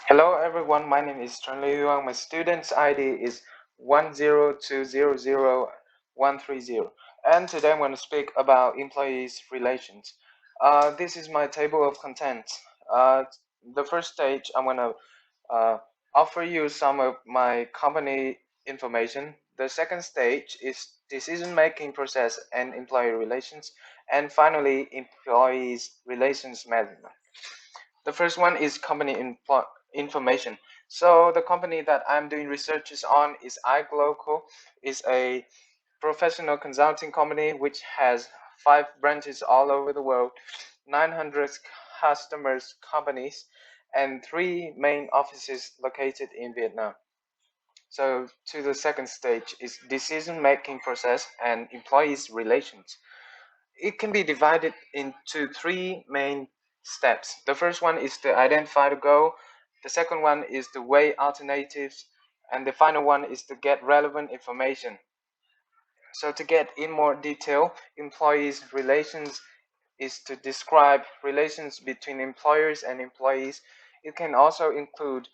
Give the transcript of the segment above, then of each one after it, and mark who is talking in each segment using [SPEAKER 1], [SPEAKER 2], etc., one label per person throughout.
[SPEAKER 1] Hello everyone, my name is Chen Liu Yuang. My student's ID is 102000130. And today I'm going to speak about employees relations. This is my table of contents. The first stage, I'm going to uh, offer you some of my company information. The second stage is decision making process and employee relations. And finally, employees relations management. The first one is company information. So the company that I'm doing researches on is iGlocal. Is a professional consulting company which has 5 branches all over the world, 900 customers companies, and 3 main offices located in Vietnam. So to the second stage is decision making process and employees relations. It can be divided into 3 main steps. The first one is to identify the goal. The second one is to weigh alternatives. And the final one is to get relevant information. So to get in more detail, employees relations is to describe relations between employers and employees. It can also include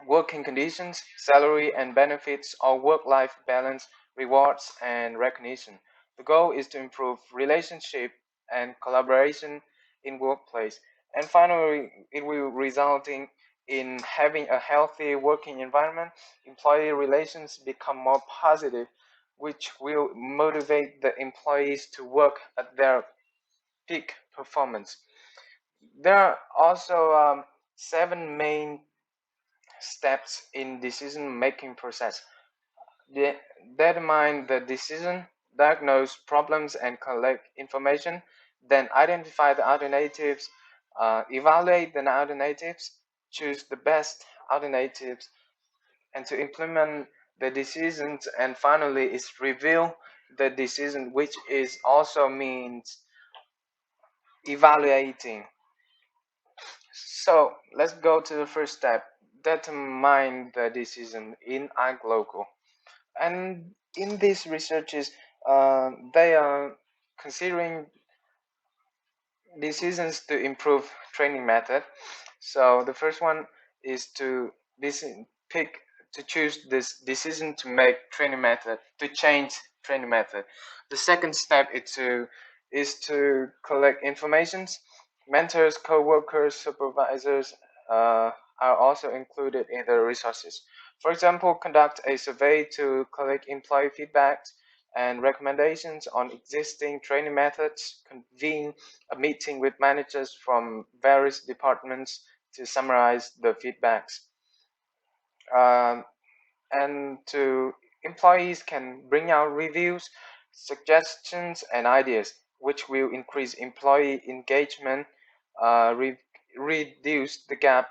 [SPEAKER 1] working conditions, salary and benefits, or work-life balance, rewards, and recognition. The goal is to improve relationship and collaboration in workplace. And finally, it will resulting in having a healthy working environment. Employee relations become more positive, which will motivate the employees to work at their peak performance. There are also 7 main steps in decision making process. Determine the decision, diagnose problems and collect information, then identify the alternatives, evaluate the alternatives, choose the best alternatives, and to implement the decisions, and finally is review the decision, which is also means evaluating. So let's go to the first step, determine the decision in iGlocal. And in these researches, they are considering decisions to improve training method. So the first one is to pick to choose this decision to make training method, to change training method. The second step is to collect informations. Mentors, co-workers, supervisors are also included in the resources. For example, conduct a survey to collect employee feedback and recommendations on existing training methods, convene a meeting with managers from various departments to summarize the feedbacks. Um, and to employees can bring out reviews, suggestions, and ideas, which will increase employee engagement, reduce the gap,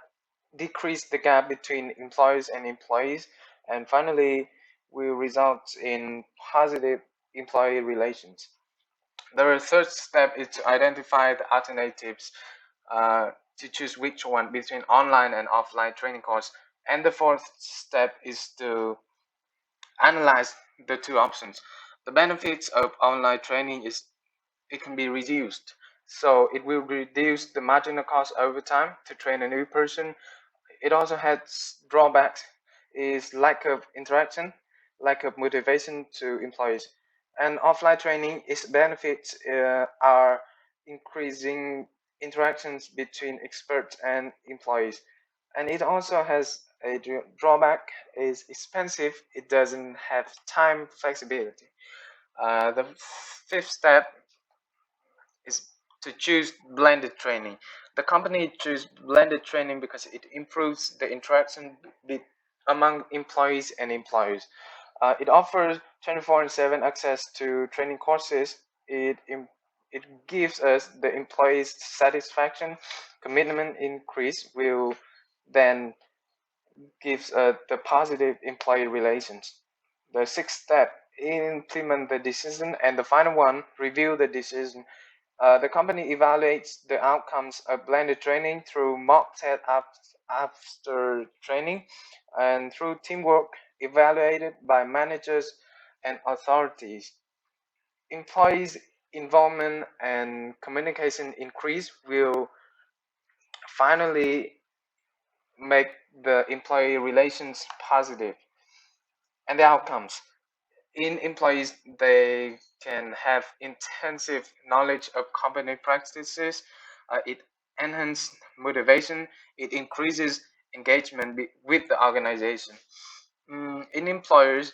[SPEAKER 1] decrease the gap between employers and employees, and finally will result in positive employee relations. The third step is to identify the alternatives, to choose which one between online and offline training course. And the fourth step is to analyze the 2 options. The benefits of online training is it can be reduced. So it will reduce the marginal cost over time to train a new person. It also has drawbacks, is lack of interaction, lack of motivation to employees. And offline training, its benefits are increasing interactions between experts and employees. And it also has a drawback, is expensive. It doesn't have time flexibility. The fifth step is to choose blended training. The company choose blended training because it improves the interaction among employees and employers. It offers 24/7 access to training courses. It gives us the employees satisfaction. Commitment increase will then gives the positive employee relations. The sixth step, implement the decision, and the final one, review the decision. The company evaluates the outcomes of blended training through mock test after training and through teamwork evaluated by managers and authorities. Employees' involvement and communication increase will finally make the employee relations positive. And the outcomes in employees, they can have intensive knowledge of company practices. It enhances motivation. It increases engagement with the organization. In employers,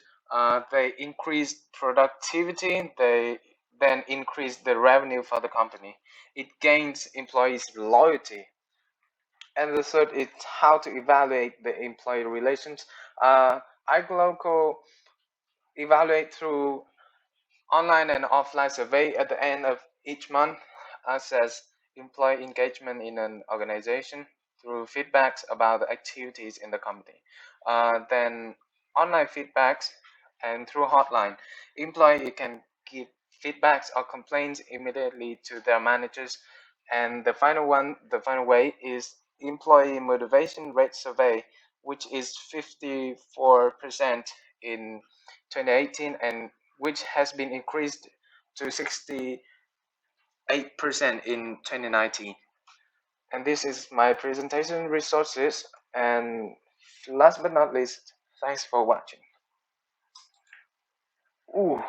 [SPEAKER 1] they increase productivity. They then increase the revenue for the company. It gains employees loyalty. And the third is how to evaluate the employee relations. iGlocal evaluate through online and offline survey at the end of each month, assess employee engagement in an organization through feedbacks about the activities in the company. Then online feedbacks and through hotline, employee can give feedbacks or complaints immediately to their managers. And the final way is employee motivation rate survey, which is 54% in 2018 and which has been increased to 68% in 2019. And this is my presentation resources. And last but not least, thanks for watching. Ooh.